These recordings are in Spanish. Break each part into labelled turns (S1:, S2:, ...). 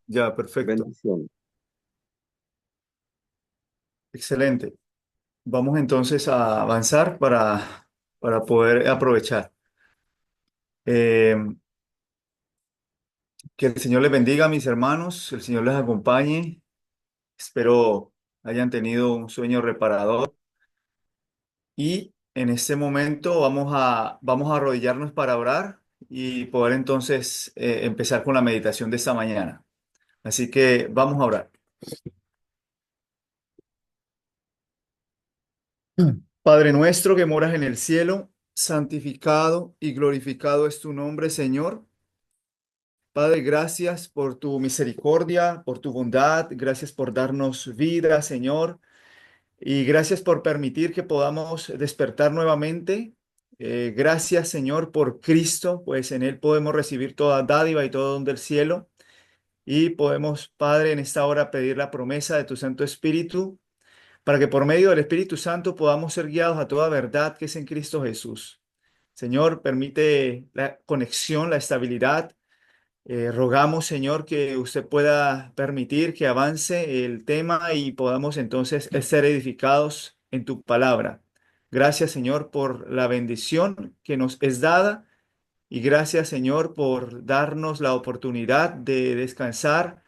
S1: Ya, perfecto.
S2: Bendición.
S1: Excelente. Vamos entonces a avanzar para poder aprovechar. Eh, que el Señor les bendiga, mis hermanos, el Señor les acompañe. Espero hayan tenido un sueño reparador. Y en este momento vamos a arrodillarnos para orar y poder entonces empezar con la meditación de esta mañana. Así que vamos a orar. Padre nuestro que moras en el cielo, santificado y glorificado es tu nombre, Señor. Padre, gracias por tu misericordia, por tu bondad, gracias por darnos vida, Señor, y gracias por permitir que podamos despertar nuevamente. Gracias, Señor, por Cristo, pues en Él podemos recibir toda dádiva y todo don del cielo, y podemos, Padre, en esta hora pedir la promesa de tu Santo Espíritu, para que por medio del Espíritu Santo podamos ser guiados a toda verdad que es en Cristo Jesús. Señor, permite la conexión, la estabilidad. Rogamos, Señor, que usted pueda permitir que avance el tema y podamos entonces ser edificados en tu palabra. Gracias, Señor, por la bendición que nos es dada y gracias, Señor, por darnos la oportunidad de descansar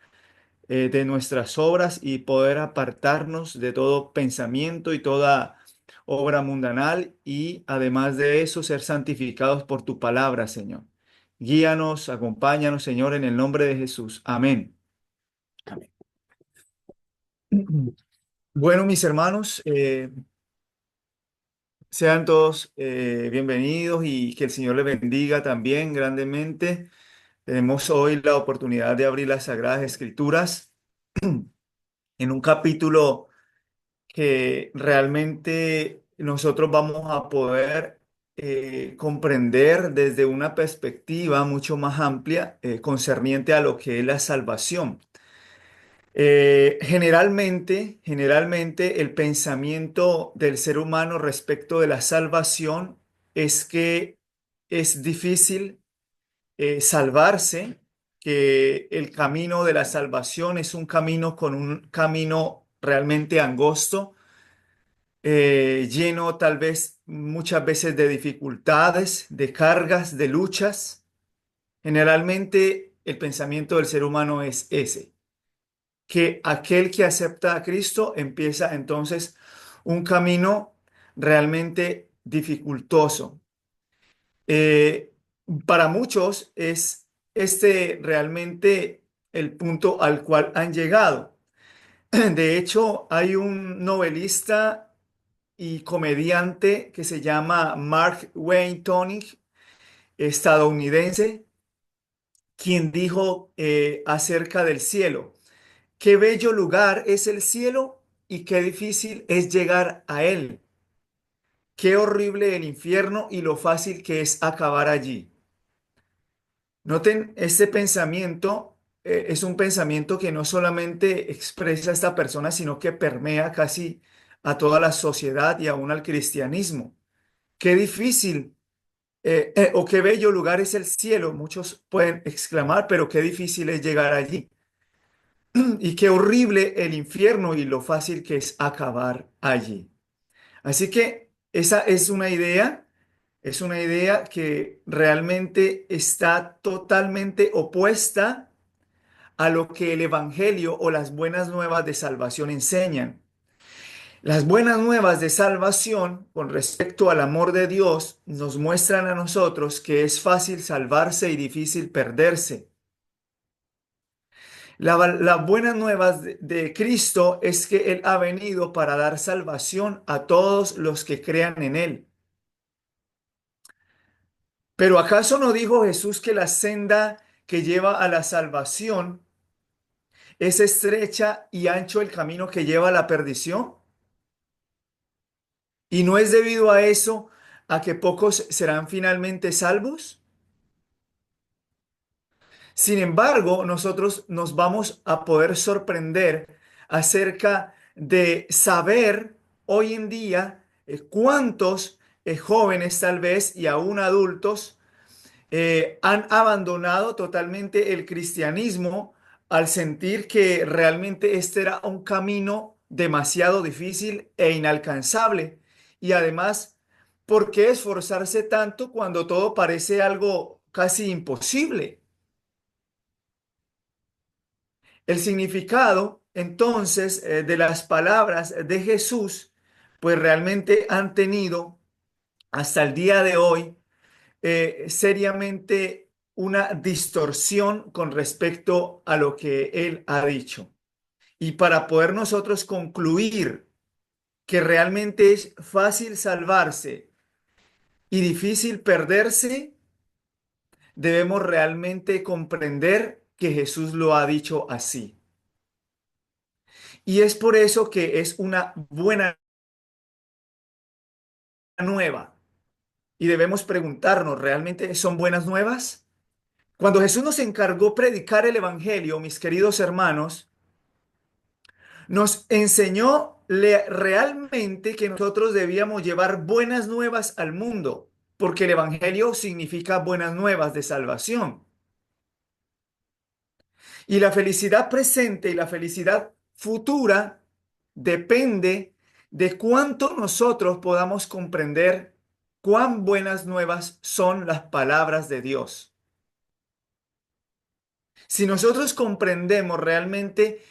S1: de nuestras obras y poder apartarnos de todo pensamiento y toda obra mundanal y además de eso ser santificados por tu palabra, Señor. Guíanos, acompáñanos, Señor, en el nombre de Jesús. Amén. Amén. Bueno, mis hermanos, sean todos bienvenidos y que el Señor les bendiga también grandemente. Tenemos hoy la oportunidad de abrir las Sagradas Escrituras en un capítulo que realmente nosotros vamos a poder comprender desde una perspectiva mucho más amplia concerniente a lo que es la salvación. Generalmente el pensamiento del ser humano respecto de la salvación es que es difícil salvarse, que el camino de la salvación es un camino con un camino realmente angosto, lleno tal vez muchas veces de dificultades, de cargas, de luchas. Generalmente el pensamiento del ser humano es ese, que aquel que acepta a Cristo empieza entonces un camino realmente dificultoso. Eh, para muchos es este realmente el punto al cual han llegado. De hecho, hay un novelista y comediante que se llama Mark Wayne Twain, estadounidense, quien dijo acerca del cielo: qué bello lugar es el cielo y qué difícil es llegar a él. Qué horrible el infierno y lo fácil que es acabar allí. Noten, este pensamiento es un pensamiento que no solamente expresa a esta persona, sino que permea casi a toda la sociedad y aún al cristianismo. Qué difícil o qué bello lugar es el cielo, muchos pueden exclamar, pero qué difícil es llegar allí. Y qué horrible el infierno y lo fácil que es acabar allí. Así que esa es una idea que realmente está totalmente opuesta a lo que el Evangelio o las buenas nuevas de salvación enseñan. Las buenas nuevas de salvación con respecto al amor de Dios nos muestran a nosotros que es fácil salvarse y difícil perderse. Las buenas nuevas de Cristo es que Él ha venido para dar salvación a todos los que crean en Él. Pero ¿acaso no dijo Jesús que la senda que lleva a la salvación es estrecha y ancho el camino que lleva a la perdición? ¿Y no es debido a eso a que pocos serán finalmente salvos? Sin embargo, nosotros nos vamos a poder sorprender acerca de saber hoy en día cuántos jóvenes tal vez y aún adultos han abandonado totalmente el cristianismo, al sentir que realmente este era un camino demasiado difícil e inalcanzable. Y además, ¿por qué esforzarse tanto cuando todo parece algo casi imposible? El significado, entonces, de las palabras de Jesús, pues realmente han tenido hasta el día de hoy seriamente una distorsión con respecto a lo que él ha dicho. Y para poder nosotros concluir que realmente es fácil salvarse y difícil perderse, debemos realmente comprender que Jesús lo ha dicho así. Y es por eso que es una buena nueva. Y debemos preguntarnos, ¿realmente son buenas nuevas? Cuando Jesús nos encargó predicar el Evangelio, mis queridos hermanos, nos enseñó realmente que nosotros debíamos llevar buenas nuevas al mundo, porque el Evangelio significa buenas nuevas de salvación. Y la felicidad presente y la felicidad futura depende de cuánto nosotros podamos comprender cuán buenas nuevas son las palabras de Dios. Si nosotros comprendemos realmente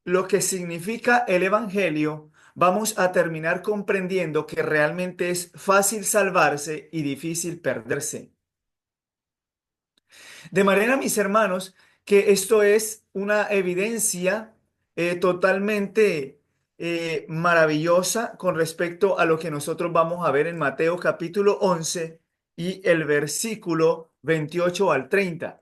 S1: lo que significa el Evangelio, vamos a terminar comprendiendo que realmente es fácil salvarse y difícil perderse. De manera, mis hermanos, que esto es una evidencia totalmente maravillosa con respecto a lo que nosotros vamos a ver en Mateo capítulo 11 y el versículo 28 al 30.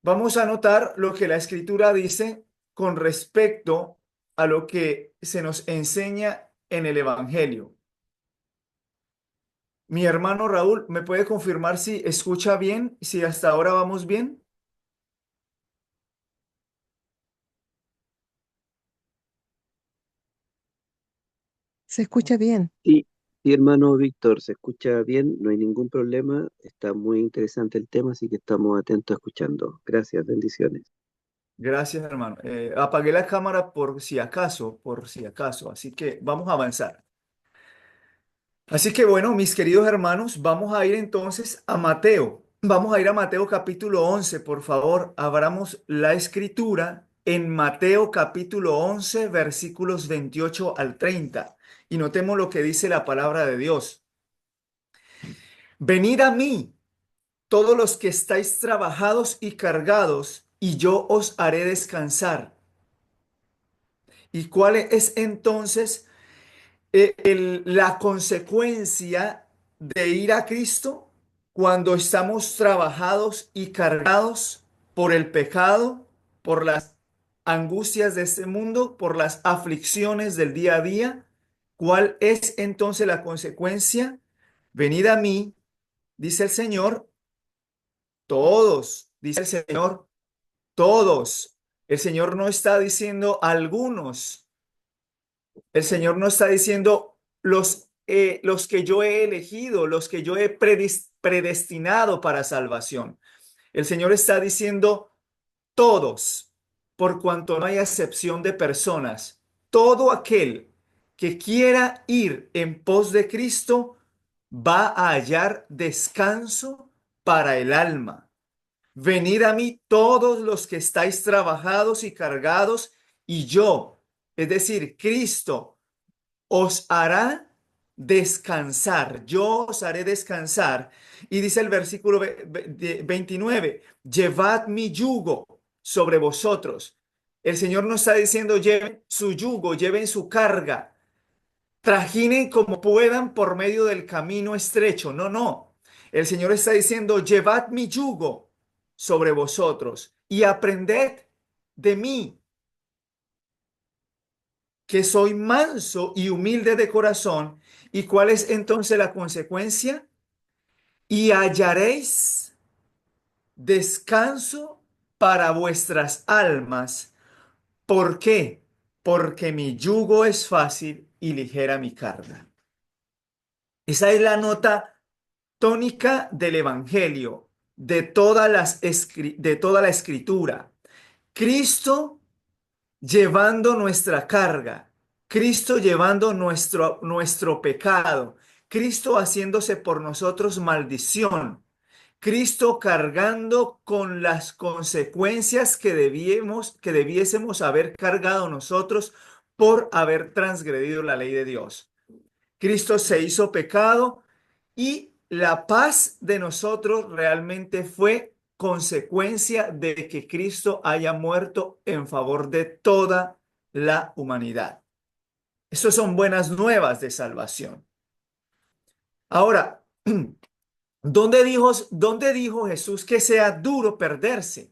S1: Vamos a notar lo que la escritura dice con respecto a lo que se nos enseña en el Evangelio. Mi hermano Raúl, ¿me puede confirmar si escucha bien, si hasta ahora vamos bien?
S2: Se escucha bien.
S3: Sí, sí, hermano Víctor, se escucha bien, no hay ningún problema, está muy interesante el tema, así que estamos atentos escuchando. Gracias, bendiciones.
S1: Gracias, hermano. Apagué la cámara por si acaso, así que vamos a avanzar. Así que bueno, mis queridos hermanos, vamos a ir entonces a Mateo. Vamos a ir a Mateo capítulo 11, por favor. Abramos la escritura en Mateo capítulo 11, versículos 28 al 30. Y notemos lo que dice la palabra de Dios. Venid a mí, todos los que estáis trabajados y cargados, y yo os haré descansar. ¿Y cuál es entonces la consecuencia de ir a Cristo cuando estamos trabajados y cargados por el pecado, por las angustias de este mundo, por las aflicciones del día a día? ¿Cuál es entonces la consecuencia? Venid a mí, dice el Señor, todos, dice el Señor, todos. El Señor no está diciendo algunos. El Señor no está diciendo los que yo he elegido, los que yo he predestinado para salvación. El Señor está diciendo todos, por cuanto no hay excepción de personas. Todo aquel que quiera ir en pos de Cristo va a hallar descanso para el alma. Venid a mí todos los que estáis trabajados y cargados, y yo, es decir, Cristo, os hará descansar. Yo os haré descansar. Y dice el versículo 29, llevad mi yugo sobre vosotros. El Señor no está diciendo lleven su yugo, lleven su carga, trajinen como puedan por medio del camino estrecho. No, no. El Señor está diciendo, llevad mi yugo sobre vosotros y aprended de mí, que soy manso y humilde de corazón. ¿Y cuál es entonces la consecuencia? Y hallaréis descanso para vuestras almas. ¿Por qué? Porque mi yugo es fácil y ligera mi carga. Esa es la nota tónica del Evangelio. de toda la escritura. Cristo llevando nuestra carga, Cristo llevando nuestro pecado, Cristo haciéndose por nosotros maldición, Cristo cargando con las consecuencias que debiésemos haber cargado nosotros por haber transgredido la ley de Dios. Cristo se hizo pecado y la paz de nosotros realmente fue consecuencia de que Cristo haya muerto en favor de toda la humanidad. Estas son buenas nuevas de salvación. Ahora, dónde dijo Jesús que sea duro perderse?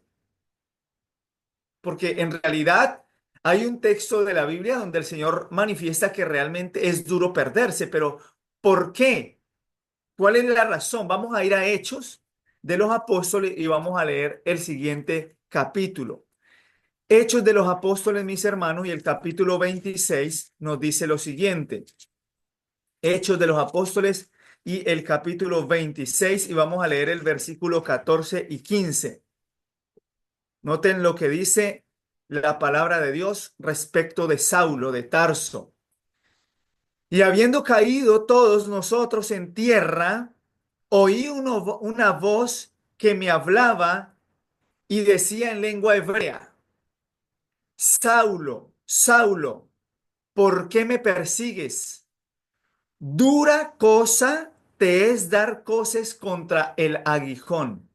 S1: Porque en realidad hay un texto de la Biblia donde el Señor manifiesta que realmente es duro perderse, pero ¿por qué? ¿Cuál es la razón? Vamos a ir a Hechos de los Apóstoles y vamos a leer el siguiente capítulo. Hechos de los Apóstoles, mis hermanos, y el capítulo 26 nos dice lo siguiente. Hechos de los Apóstoles y el capítulo 26 y vamos a leer el versículo 14 y 15. Noten lo que dice la palabra de Dios respecto de Saulo de Tarso. Y habiendo caído todos nosotros en tierra, oí una voz que me hablaba y decía en lengua hebrea, Saulo, Saulo, ¿por qué me persigues? Dura cosa te es dar coces contra el aguijón.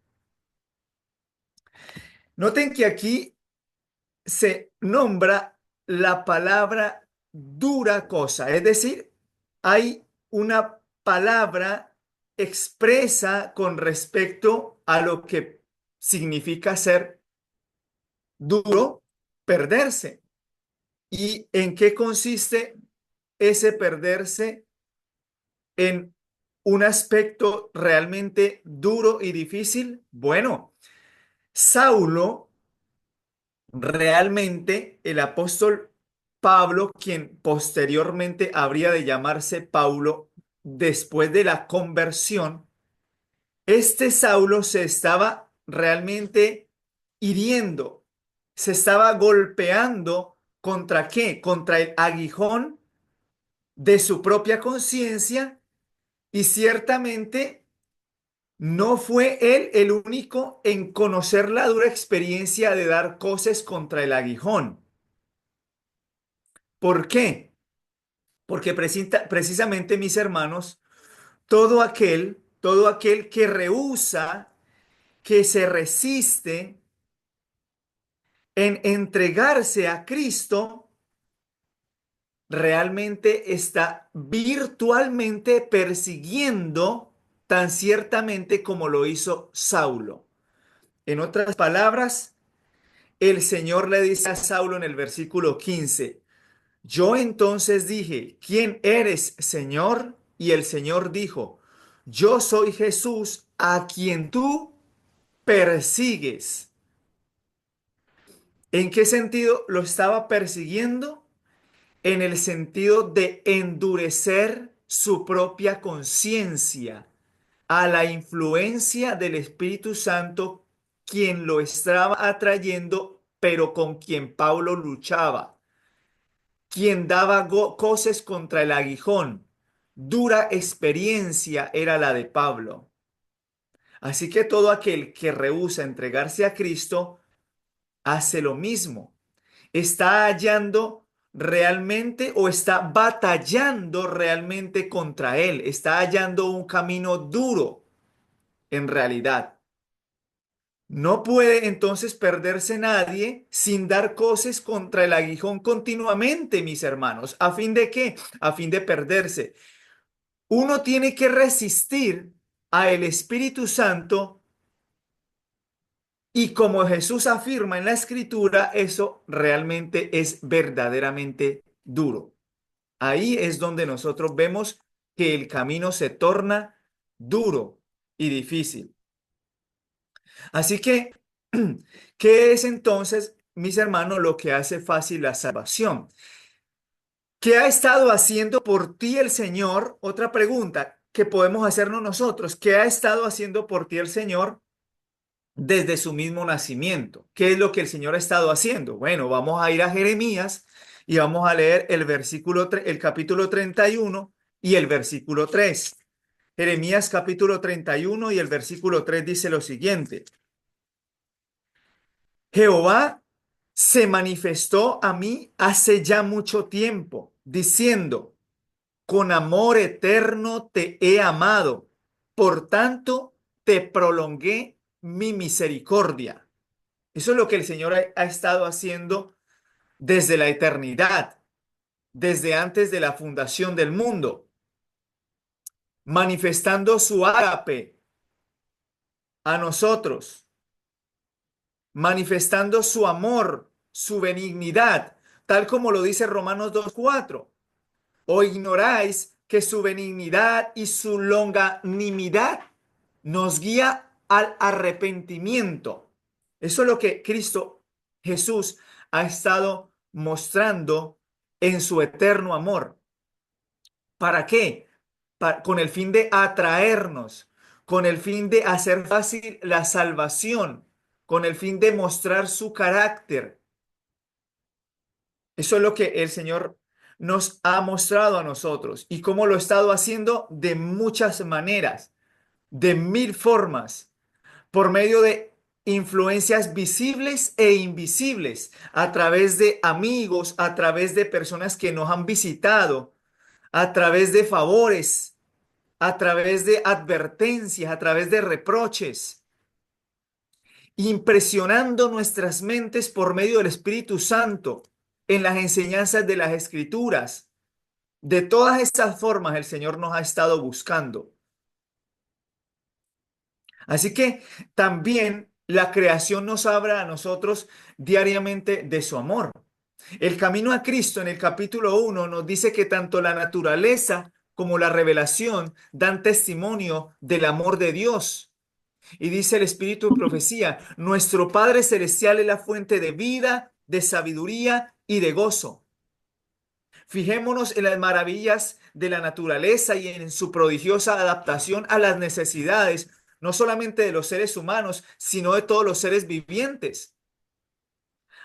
S1: Noten que aquí se nombra la palabra dura cosa, es decir, hay una palabra expresa con respecto a lo que significa ser duro, perderse. ¿Y en qué consiste ese perderse? En un aspecto realmente duro y difícil. Bueno, Saulo, realmente el apóstol Pablo, quien posteriormente habría de llamarse Paulo después de la conversión, este Saulo se estaba realmente hiriendo, se estaba golpeando ¿contra qué? Contra el aguijón de su propia conciencia y ciertamente no fue él el único en conocer la dura experiencia de dar coces contra el aguijón. ¿Por qué? Porque precisamente, mis hermanos, todo aquel que rehúsa, que se resiste en entregarse a Cristo, realmente está virtualmente persiguiendo tan ciertamente como lo hizo Saulo. En otras palabras, el Señor le dice a Saulo en el versículo 15, yo entonces dije, ¿quién eres, Señor? Y el Señor dijo, yo soy Jesús a quien tú persigues. ¿En qué sentido lo estaba persiguiendo? En el sentido de endurecer su propia conciencia a la influencia del Espíritu Santo, quien lo estaba atrayendo, pero con quien Pablo luchaba, quien daba coces contra el aguijón. Dura experiencia era la de Pablo. Así que todo aquel que rehúsa entregarse a Cristo hace lo mismo. Está hallando realmente o está batallando realmente contra él. Está hallando un camino duro en realidad. No puede entonces perderse nadie sin dar coces contra el aguijón continuamente, mis hermanos. ¿A fin de qué? A fin de perderse. Uno tiene que resistir a el Espíritu Santo y como Jesús afirma en la Escritura, eso realmente es verdaderamente duro. Ahí es donde nosotros vemos que el camino se torna duro y difícil. Así que, ¿qué es entonces, mis hermanos, lo que hace fácil la salvación? ¿Qué ha estado haciendo por ti el Señor? Otra pregunta que podemos hacernos nosotros. ¿Qué ha estado haciendo por ti el Señor desde su mismo nacimiento. ¿Qué es lo que el Señor ha estado haciendo? Bueno, vamos a ir a Jeremías y vamos a leer el capítulo 31 y el versículo 3. Jeremías capítulo 31 y el versículo 3 dice lo siguiente: Jehová se manifestó a mí hace ya mucho tiempo, diciendo, con amor eterno te he amado, por tanto te prolongué mi misericordia. Eso es lo que el Señor ha estado haciendo desde la eternidad, desde antes de la fundación del mundo, manifestando su ágape a nosotros, manifestando su amor, su benignidad, tal como lo dice Romanos 2:4. ¿O ignoráis que su benignidad y su longanimidad nos guía al arrepentimiento? Eso es lo que Cristo Jesús ha estado mostrando en su eterno amor. ¿Para qué? Con el fin de atraernos, con el fin de hacer fácil la salvación, con el fin de mostrar su carácter. Eso es lo que el Señor nos ha mostrado a nosotros. ¿Y cómo lo ha estado haciendo? De muchas maneras, de mil formas, por medio de influencias visibles e invisibles, a través de amigos, a través de personas que nos han visitado, a través de favores, a través de advertencias, a través de reproches, impresionando nuestras mentes por medio del Espíritu Santo en las enseñanzas de las Escrituras. De todas estas formas el Señor nos ha estado buscando. Así que también la creación nos habla a nosotros diariamente de su amor. El camino a Cristo en el capítulo 1 nos dice que tanto la naturaleza como la revelación dan testimonio del amor de Dios. Y dice el Espíritu de profecía, nuestro Padre Celestial es la fuente de vida, de sabiduría y de gozo. Fijémonos en las maravillas de la naturaleza y en su prodigiosa adaptación a las necesidades, no solamente de los seres humanos, sino de todos los seres vivientes.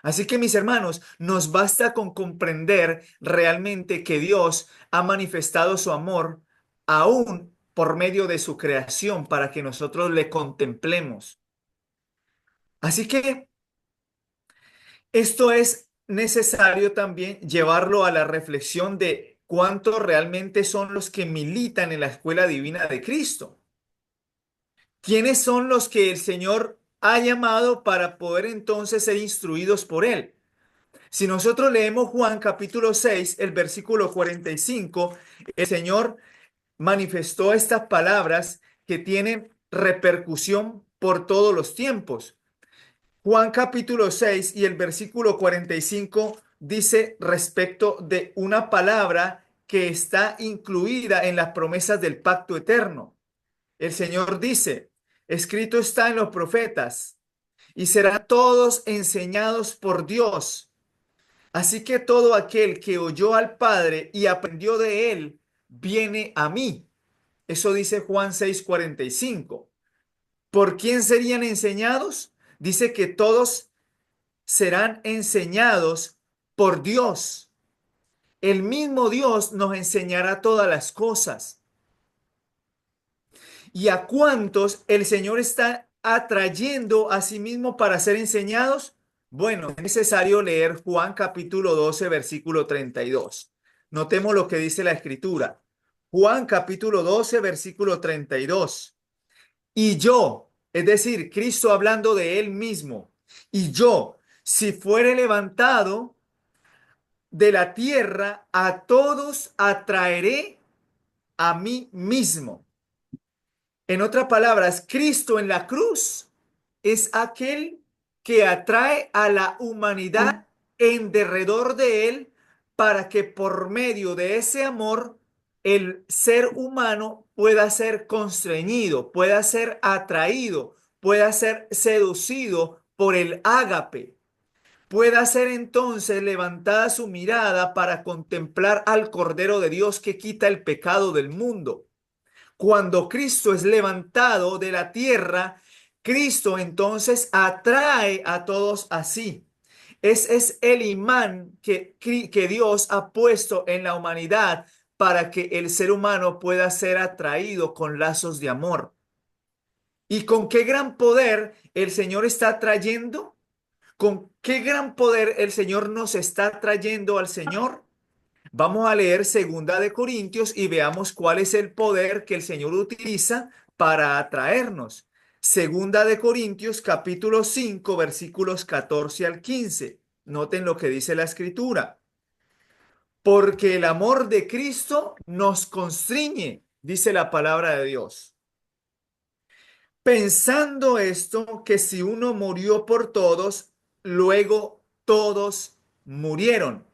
S1: Así que, mis hermanos, nos basta con comprender realmente que Dios ha manifestado su amor aún por medio de su creación para que nosotros le contemplemos. Así que esto es necesario también llevarlo a la reflexión de cuántos realmente son los que militan en la escuela divina de Cristo. ¿Quiénes son los que el Señor ha llamado para poder entonces ser instruidos por Él? Si nosotros leemos Juan capítulo 6, el versículo 45, el Señor manifestó estas palabras que tienen repercusión por todos los tiempos. Juan capítulo 6 y el versículo 45 dice respecto de una palabra que está incluida en las promesas del pacto eterno. El Señor dice, escrito está en los profetas, y serán todos enseñados por Dios. Así que todo aquel que oyó al Padre y aprendió de él, viene a mí. Eso dice Juan 6:45. ¿Por quién serían enseñados? Dice que todos serán enseñados por Dios. El mismo Dios nos enseñará todas las cosas. ¿Y a cuántos el Señor está atrayendo a sí mismo para ser enseñados? Bueno, es necesario leer Juan capítulo 12, versículo 32. Notemos lo que dice la Escritura. Juan capítulo 12, versículo 32. Y yo, es decir, Cristo hablando de él mismo, y yo, si fuere levantado de la tierra, a todos atraeré a mí mismo. En otras palabras, Cristo en la cruz es aquel que atrae a la humanidad en derredor de él para que por medio de ese amor el ser humano pueda ser constreñido, pueda ser atraído, pueda ser seducido por el ágape, pueda ser entonces levantada su mirada para contemplar al Cordero de Dios que quita el pecado del mundo. Cuando Cristo es levantado de la tierra, Cristo entonces atrae a todos así. Es el imán que Dios ha puesto en la humanidad para que el ser humano pueda ser atraído con lazos de amor. ¿Y con qué gran poder el Señor está trayendo? ¿Con qué gran poder el Señor nos está trayendo al Señor? Vamos a leer Segunda de Corintios y veamos cuál es el poder que el Señor utiliza para atraernos. Segunda de Corintios, capítulo 5, versículos 14 al 15. Noten lo que dice la Escritura. Porque el amor de Cristo nos constriñe, dice la palabra de Dios. Pensando esto, que si uno murió por todos, luego todos murieron.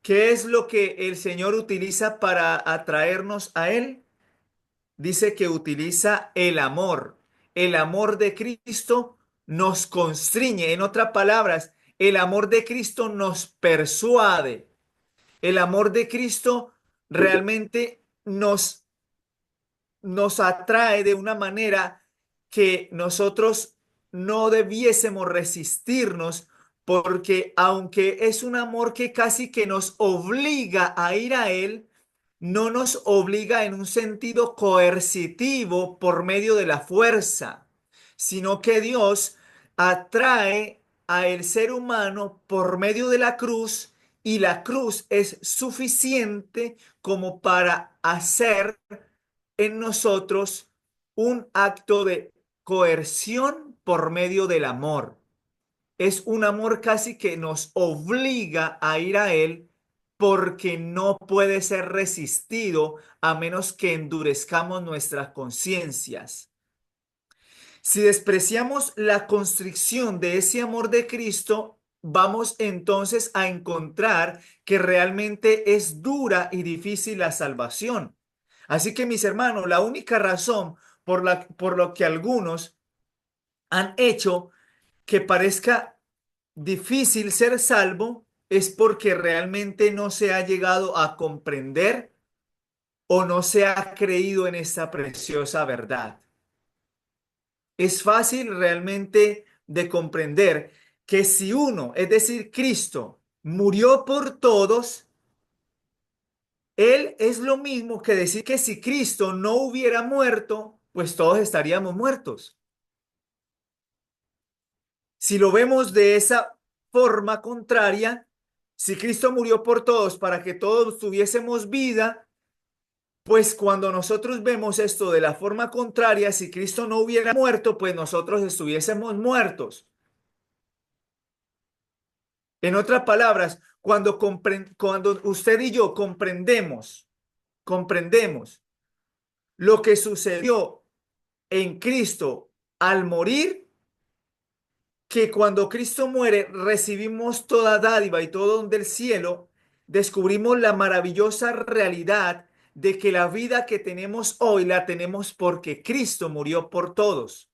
S1: ¿Qué es lo que el Señor utiliza para atraernos a Él? Dice que utiliza el amor. El amor de Cristo nos constriñe. En otras palabras, el amor de Cristo nos persuade. El amor de Cristo realmente nos atrae de una manera que nosotros no debiésemos resistirnos, porque aunque es un amor que casi que nos obliga a ir a Él, no nos obliga en un sentido coercitivo por medio de la fuerza, sino que Dios atrae a el ser humano por medio de la cruz, y la cruz es suficiente como para hacer en nosotros un acto de coerción por medio del amor. Es un amor casi que nos obliga a ir a Él, porque no puede ser resistido a menos que endurezcamos nuestras conciencias. Si despreciamos la constricción de ese amor de Cristo, vamos entonces a encontrar que realmente es dura y difícil la salvación. Así que, mis hermanos, la única razón por lo que algunos han hecho que parezca difícil ser salvo es porque realmente no se ha llegado a comprender o no se ha creído en esta preciosa verdad. Es fácil realmente de comprender que si uno, es decir, Cristo, murió por todos, Él es lo mismo que decir que si Cristo no hubiera muerto, pues todos estaríamos muertos. Si lo vemos de esa forma contraria, si Cristo murió por todos para que todos tuviésemos vida, pues cuando nosotros vemos esto de la forma contraria, si Cristo no hubiera muerto, pues nosotros estuviésemos muertos. En otras palabras, cuando usted y yo comprendemos lo que sucedió en Cristo al morir, que cuando Cristo muere recibimos toda dádiva y todo don del cielo, descubrimos la maravillosa realidad de que la vida que tenemos hoy la tenemos porque Cristo murió por todos.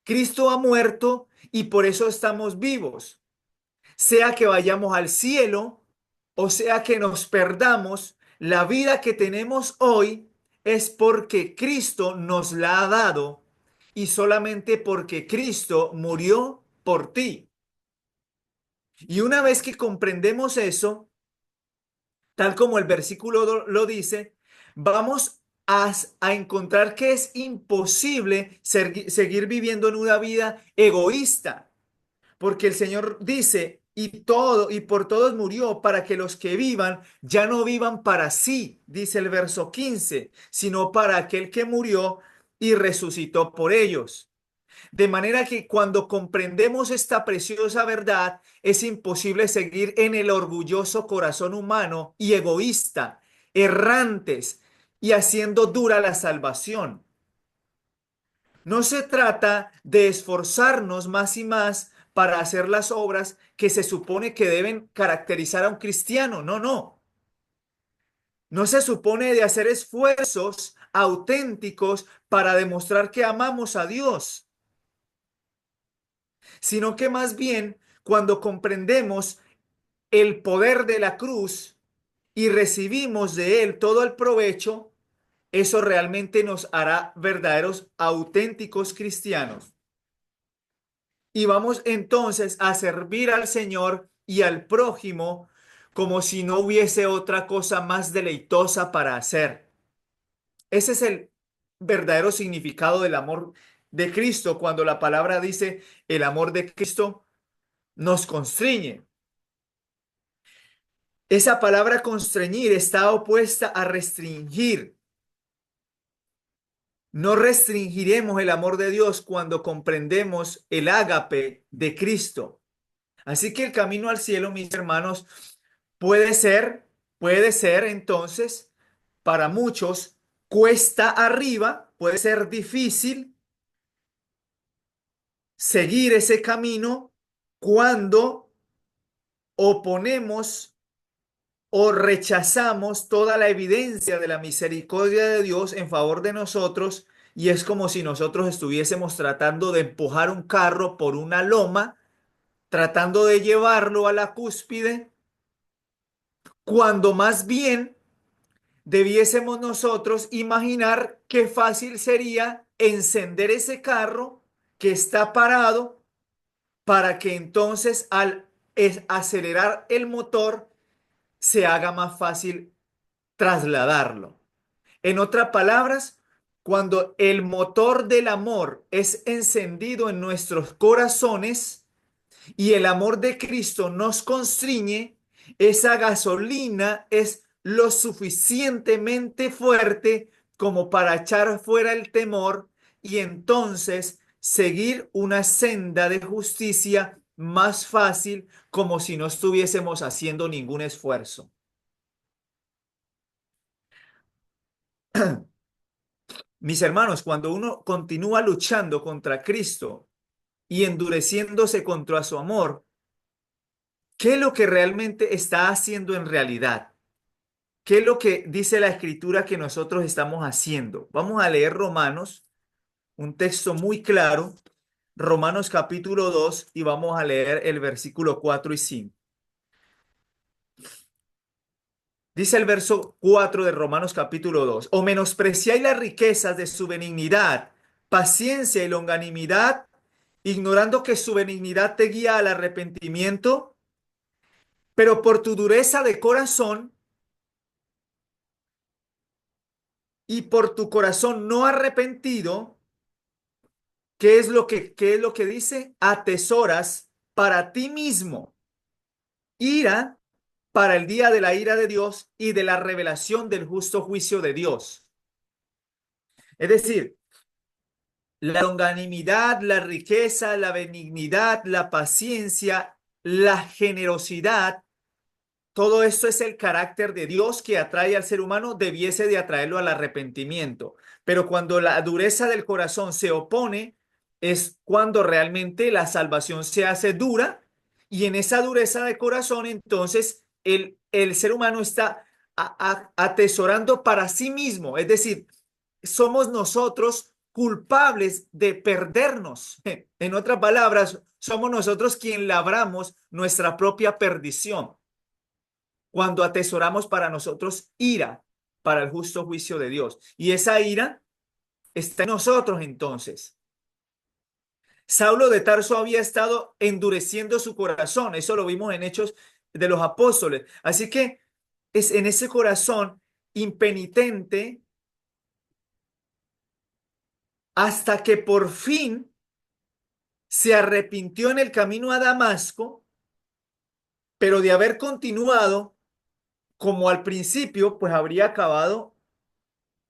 S1: Cristo ha muerto y por eso estamos vivos. Sea que vayamos al cielo o sea que nos perdamos, la vida que tenemos hoy es porque Cristo nos la ha dado, y solamente porque Cristo murió por ti. Y una vez que comprendemos eso, tal como el versículo lo dice, vamos a encontrar que es imposible seguir viviendo en una vida egoísta, porque el Señor dice, y por todos murió, para que los que vivan ya no vivan para sí, dice el verso 15, sino para aquel que murió y resucitó por ellos. De manera que cuando comprendemos esta preciosa verdad, es imposible seguir en el orgulloso corazón humano y egoísta, errantes y haciendo dura la salvación. No se trata de esforzarnos más y más para hacer las obras que se supone que deben caracterizar a un cristiano. No, no. No se supone de hacer esfuerzos auténticos para demostrar que amamos a Dios, sino que más bien cuando comprendemos el poder de la cruz y recibimos de él todo el provecho, eso realmente nos hará verdaderos, auténticos cristianos. Y vamos entonces a servir al Señor y al prójimo como si no hubiese otra cosa más deleitosa para hacer. Ese es el verdadero significado del amor de Cristo, cuando la palabra dice el amor de Cristo nos constriñe. Esa palabra constreñir está opuesta a restringir. No restringiremos el amor de Dios cuando comprendemos el ágape de Cristo. Así que el camino al cielo, mis hermanos, puede ser entonces para muchos cuesta arriba, puede ser difícil seguir ese camino cuando oponemos o rechazamos toda la evidencia de la misericordia de Dios en favor de nosotros, y es como si nosotros estuviésemos tratando de empujar un carro por una loma, tratando de llevarlo a la cúspide, cuando más bien debiésemos nosotros imaginar qué fácil sería encender ese carro que está parado para que entonces al acelerar el motor se haga más fácil trasladarlo. En otras palabras, cuando el motor del amor es encendido en nuestros corazones y el amor de Cristo nos constriñe, esa gasolina es lo suficientemente fuerte como para echar fuera el temor y entonces seguir una senda de justicia más fácil, como si no estuviésemos haciendo ningún esfuerzo. Mis hermanos, cuando uno continúa luchando contra Cristo y endureciéndose contra su amor, ¿qué es lo que realmente está haciendo en realidad? ¿Qué es lo que dice la Escritura que nosotros estamos haciendo? Vamos a leer Romanos, un texto muy claro, Romanos capítulo 2, y vamos a leer el versículo 4 y 5. Dice el verso 4 de Romanos capítulo 2: o menospreciáis las riquezas de su benignidad, paciencia y longanimidad, ignorando que su benignidad te guía al arrepentimiento, pero por tu dureza de corazón y por tu corazón no arrepentido, qué es lo que dice? Atesoras para ti mismo ira para el día de la ira de Dios y de la revelación del justo juicio de Dios. Es decir, la longanimidad, la riqueza, la benignidad, la paciencia, la generosidad, todo esto es el carácter de Dios que atrae al ser humano, debiese de atraerlo al arrepentimiento. Pero cuando la dureza del corazón se opone, es cuando realmente la salvación se hace dura, y en esa dureza de corazón, entonces el ser humano está atesorando para sí mismo. Es decir, somos nosotros culpables de perdernos. En otras palabras, somos nosotros quien labramos nuestra propia perdición cuando atesoramos para nosotros ira para el justo juicio de Dios. Y esa ira está en nosotros entonces. Saulo de Tarso había estado endureciendo su corazón. Eso lo vimos en Hechos de los Apóstoles. Así que es en ese corazón impenitente hasta que por fin se arrepintió en el camino a Damasco, pero de haber continuado como al principio, pues habría acabado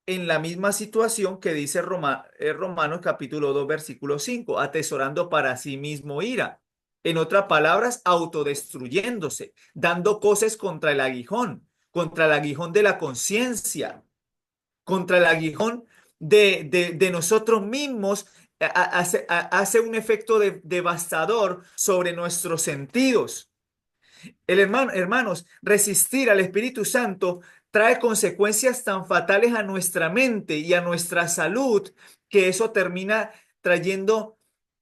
S1: en la misma situación que dice Romanos capítulo 2 versículo 5, atesorando para sí mismo ira. En otras palabras, autodestruyéndose, dando cosas contra el aguijón de la conciencia, contra el aguijón de nosotros mismos. Hace un efecto devastador sobre nuestros sentidos. Hermanos, resistir al Espíritu Santo trae consecuencias tan fatales a nuestra mente y a nuestra salud, que eso termina trayendo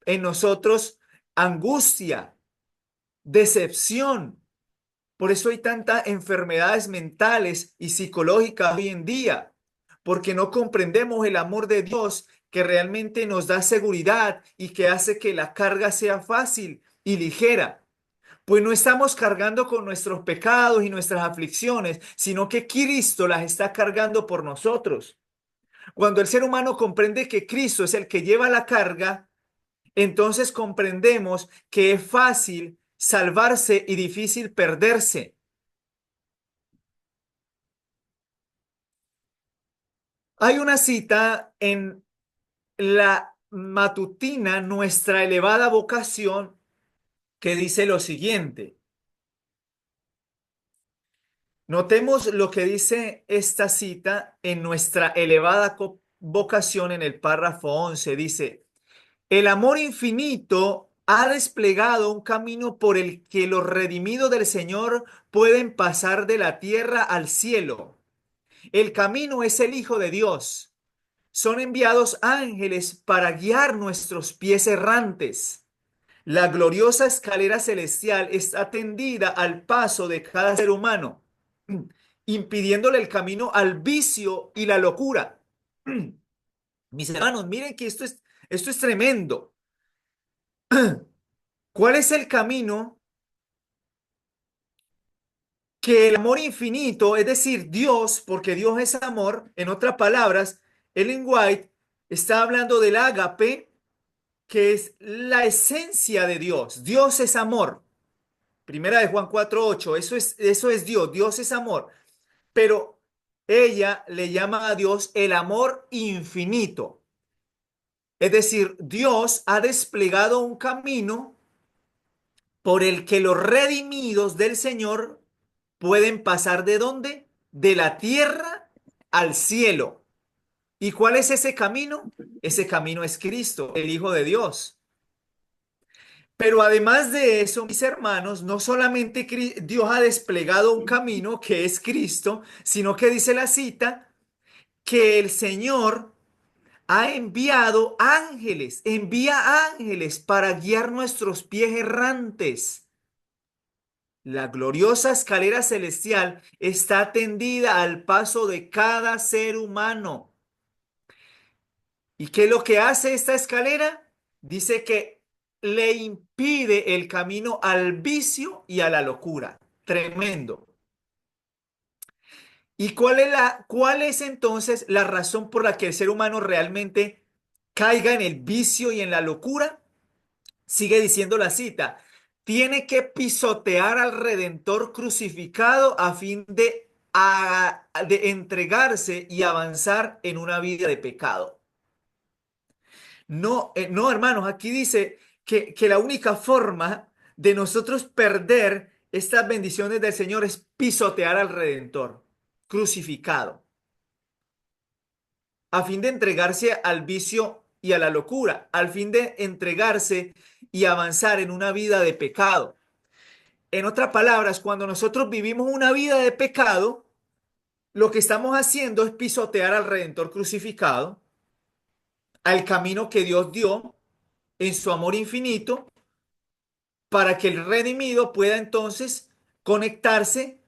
S1: en nosotros angustia, decepción. Por eso hay tantas enfermedades mentales y psicológicas hoy en día, porque no comprendemos el amor de Dios que realmente nos da seguridad y que hace que la carga sea fácil y ligera. Pues no estamos cargando con nuestros pecados y nuestras aflicciones, sino que Cristo las está cargando por nosotros. Cuando el ser humano comprende que Cristo es el que lleva la carga, entonces comprendemos que es fácil salvarse y difícil perderse. Hay una cita en la matutina Nuestra elevada vocación que dice lo siguiente. Notemos lo que dice esta cita en Nuestra elevada vocación en el párrafo 11. Dice, el amor infinito ha desplegado un camino por el que los redimidos del Señor pueden pasar de la tierra al cielo. El camino es el Hijo de Dios. Son enviados ángeles para guiar nuestros pies errantes. La gloriosa escalera celestial está tendida al paso de cada ser humano, impidiéndole el camino al vicio y la locura. Mis hermanos, miren que esto es tremendo. ¿Cuál es el camino que el amor infinito, es decir, Dios, porque Dios es amor, en otras palabras, Ellen White está hablando del ágape, que es la esencia de Dios. Dios es amor. Primera de Juan 4:8, eso es Dios, Dios es amor. Pero ella le llama a Dios el amor infinito. Es decir, Dios ha desplegado un camino por el que los redimidos del Señor pueden pasar ¿de dónde? De la tierra al cielo. ¿Y cuál es ese camino? Ese camino es Cristo, el Hijo de Dios. Pero además de eso, mis hermanos, no solamente Dios ha desplegado un camino que es Cristo, sino que dice la cita que el Señor ha enviado ángeles, envía ángeles para guiar nuestros pies errantes. La gloriosa escalera celestial está tendida al paso de cada ser humano. ¿Y qué es lo que hace esta escalera? Dice que le impide el camino al vicio y a la locura. Tremendo. ¿Y cuál es entonces la razón por la que el ser humano realmente caiga en el vicio y en la locura? Sigue diciendo la cita, tiene que pisotear al Redentor crucificado a fin de entregarse y avanzar en una vida de pecado. No, no, hermanos, aquí dice que la única forma de nosotros perder estas bendiciones del Señor es pisotear al Redentor crucificado, a fin de entregarse al vicio y a la locura, al fin de entregarse y avanzar en una vida de pecado. En otras palabras, cuando nosotros vivimos una vida de pecado, lo que estamos haciendo es pisotear al Redentor crucificado, al camino que Dios dio en su amor infinito, para que el redimido pueda entonces conectarse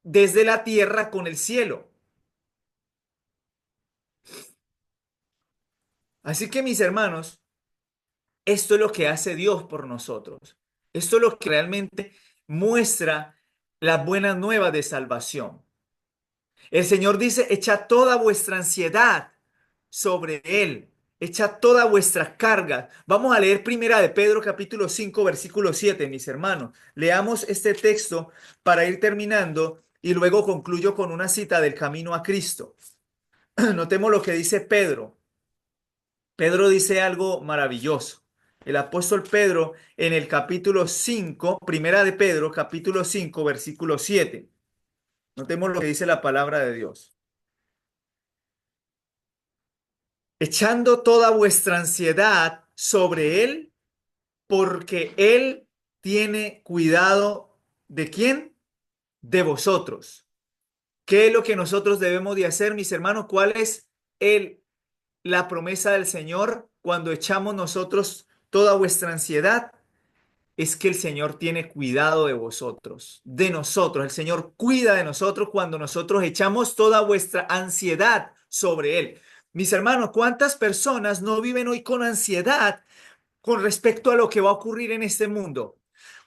S1: desde la tierra con el cielo. Así que mis hermanos, esto es lo que hace Dios por nosotros. Esto es lo que realmente muestra las buenas nuevas de salvación. El Señor dice, echa toda vuestra ansiedad sobre Él, echa toda vuestra carga. Vamos a leer Primera de Pedro capítulo 5 versículo 7, mis hermanos. Leamos este texto para ir terminando y luego concluyo con una cita del camino a Cristo. Notemos lo que dice Pedro. Pedro dice algo maravilloso. El apóstol Pedro en el capítulo 5, Primera de Pedro, capítulo 5, versículo 7. Notemos lo que dice la palabra de Dios. Echando toda vuestra ansiedad sobre Él, porque Él tiene cuidado ¿de quién? De vosotros. ¿Qué es lo que nosotros debemos de hacer, mis hermanos? ¿Cuál es la promesa del Señor cuando echamos nosotros toda vuestra ansiedad? Es que el Señor tiene cuidado de vosotros, de nosotros. El Señor cuida de nosotros cuando nosotros echamos toda vuestra ansiedad sobre él. Mis hermanos, ¿cuántas personas no viven hoy con ansiedad con respecto a lo que va a ocurrir en este mundo?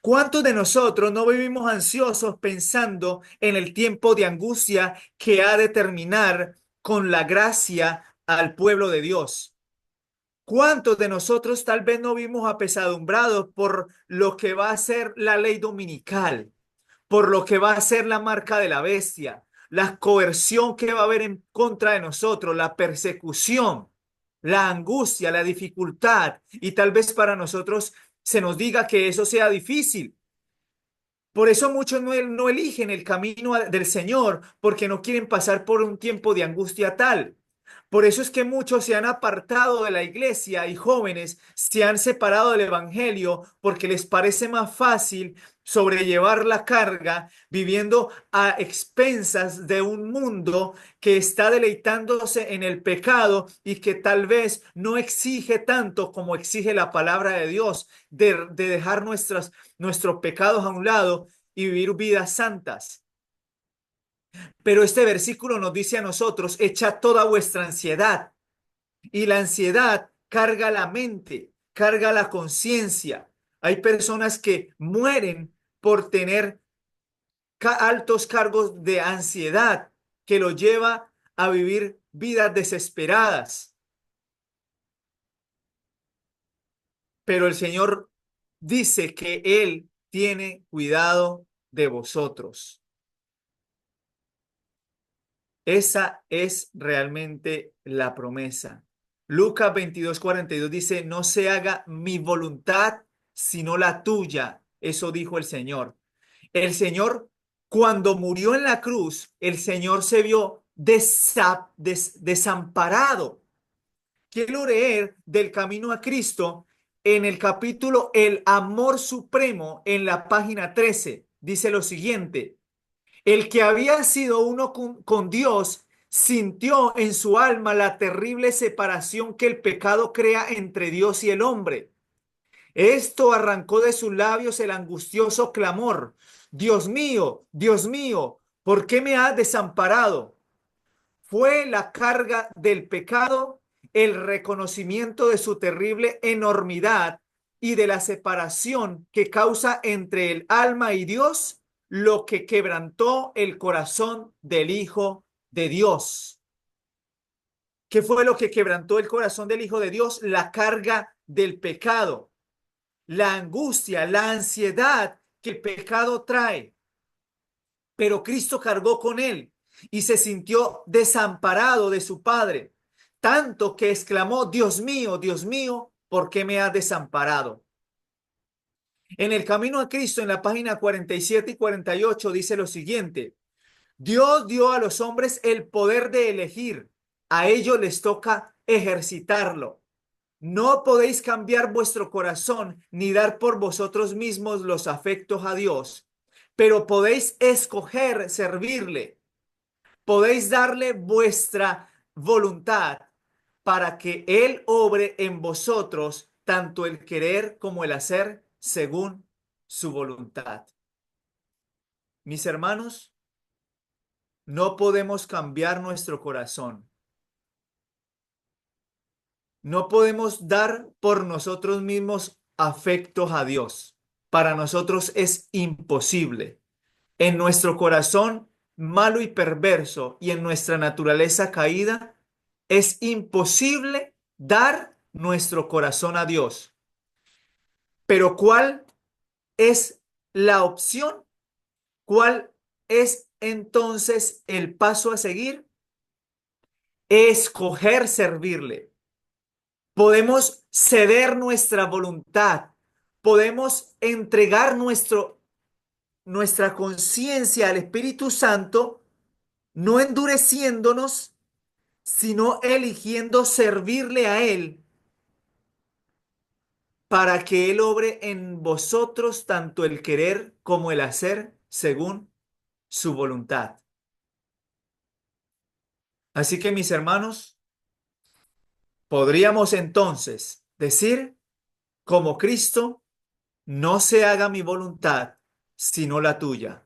S1: ¿Cuántos de nosotros no vivimos ansiosos pensando en el tiempo de angustia que ha de terminar con la gracia al pueblo de Dios? ¿Cuántos de nosotros tal vez no vimos apesadumbrados por lo que va a ser la ley dominical, por lo que va a ser la marca de la bestia, la coerción que va a haber en contra de nosotros, la persecución, la angustia, la dificultad? Y tal vez para nosotros se nos diga que eso sea difícil. Por eso muchos no eligen el camino del Señor, porque no quieren pasar por un tiempo de angustia tal. Por eso es que muchos se han apartado de la iglesia y jóvenes se han separado del evangelio porque les parece más fácil sobrellevar la carga viviendo a expensas de un mundo que está deleitándose en el pecado y que tal vez no exige tanto como exige la palabra de Dios de dejar nuestros pecados a un lado y vivir vidas santas. Pero este versículo nos dice a nosotros: echa toda vuestra ansiedad. Y la ansiedad carga la mente, carga la conciencia. Hay personas que mueren por tener altos cargos de ansiedad que lo lleva a vivir vidas desesperadas. Pero el Señor dice que Él tiene cuidado de vosotros. Esa es realmente la promesa. Lucas 22:42 dice: no se haga mi voluntad, sino la tuya. Eso dijo el Señor. El Señor, cuando murió en la cruz, el Señor se vio desamparado. Quiero leer del Camino a Cristo en el capítulo El amor supremo, en la página 13. Dice lo siguiente: el que había sido uno con Dios sintió en su alma la terrible separación que el pecado crea entre Dios y el hombre. Esto arrancó de sus labios el angustioso clamor: Dios mío, ¿por qué me has desamparado? Fue la carga del pecado, el reconocimiento de su terrible enormidad y de la separación que causa entre el alma y Dios, lo que quebrantó el corazón del Hijo de Dios. ¿Qué fue lo que quebrantó el corazón del Hijo de Dios? La carga del pecado, la angustia, la ansiedad que el pecado trae. Pero Cristo cargó con él y se sintió desamparado de su Padre, tanto que exclamó: Dios mío, ¿por qué me has desamparado? En el Camino a Cristo, en la página 47 y 48, dice lo siguiente: Dios dio a los hombres el poder de elegir, a ellos les toca ejercitarlo. No podéis cambiar vuestro corazón ni dar por vosotros mismos los afectos a Dios, pero podéis escoger servirle. Podéis darle vuestra voluntad para que Él obre en vosotros tanto el querer como el hacer según su voluntad. Mis hermanos, no podemos cambiar nuestro corazón. No podemos dar por nosotros mismos afectos a Dios. Para nosotros es imposible. En nuestro corazón malo y perverso y en nuestra naturaleza caída, es imposible dar nuestro corazón a Dios. Pero ¿cuál es la opción? ¿Cuál es entonces el paso a seguir? Escoger servirle. Podemos ceder nuestra voluntad, podemos entregar nuestra conciencia al Espíritu Santo, no endureciéndonos, sino eligiendo servirle a Él para que Él obre en vosotros tanto el querer como el hacer según su voluntad. Así que, mis hermanos, podríamos entonces decir, como Cristo: no se haga mi voluntad, sino la tuya.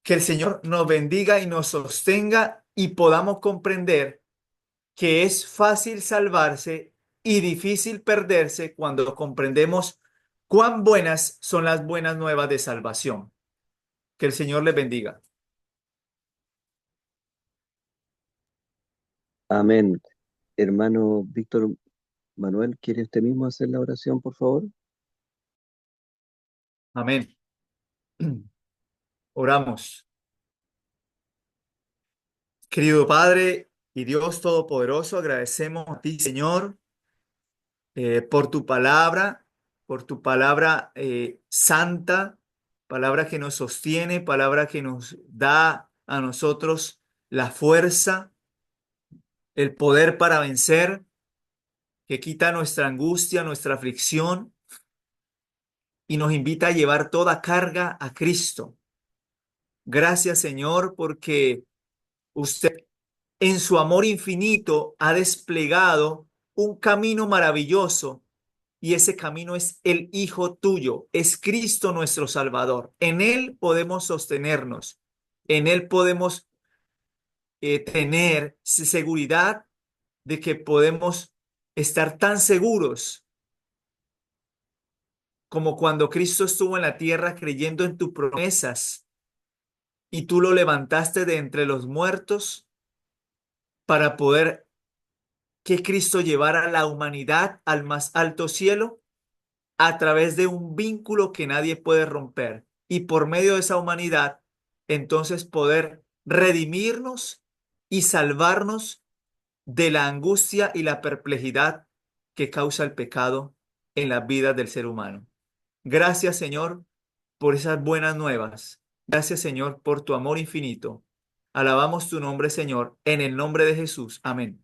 S1: Que el Señor nos bendiga y nos sostenga y podamos comprender que es fácil salvarse y difícil perderse cuando comprendemos cuán buenas son las buenas nuevas de salvación. Que el Señor les bendiga.
S3: Amén. Hermano Víctor Manuel, ¿quiere usted mismo hacer la oración, por favor?
S1: Amén. Oramos. Querido Padre y Dios Todopoderoso, agradecemos a ti, Señor, por tu palabra santa, palabra que nos sostiene, palabra que nos da a nosotros la fuerza, el poder para vencer, que quita nuestra angustia, nuestra aflicción y nos invita a llevar toda carga a Cristo. Gracias, Señor, porque usted en su amor infinito ha desplegado un camino maravilloso y ese camino es el Hijo tuyo, es Cristo nuestro Salvador. En Él podemos sostenernos, en Él podemos tener seguridad de que podemos estar tan seguros como cuando Cristo estuvo en la tierra creyendo en tus promesas y tú lo levantaste de entre los muertos para poder que Cristo llevara a la humanidad al más alto cielo a través de un vínculo que nadie puede romper y por medio de esa humanidad entonces poder redimirnos y salvarnos de la angustia y la perplejidad que causa el pecado en las vidas del ser humano. Gracias, Señor, por esas buenas nuevas. Gracias, Señor, por tu amor infinito. Alabamos tu nombre, Señor, en el nombre de Jesús. Amén.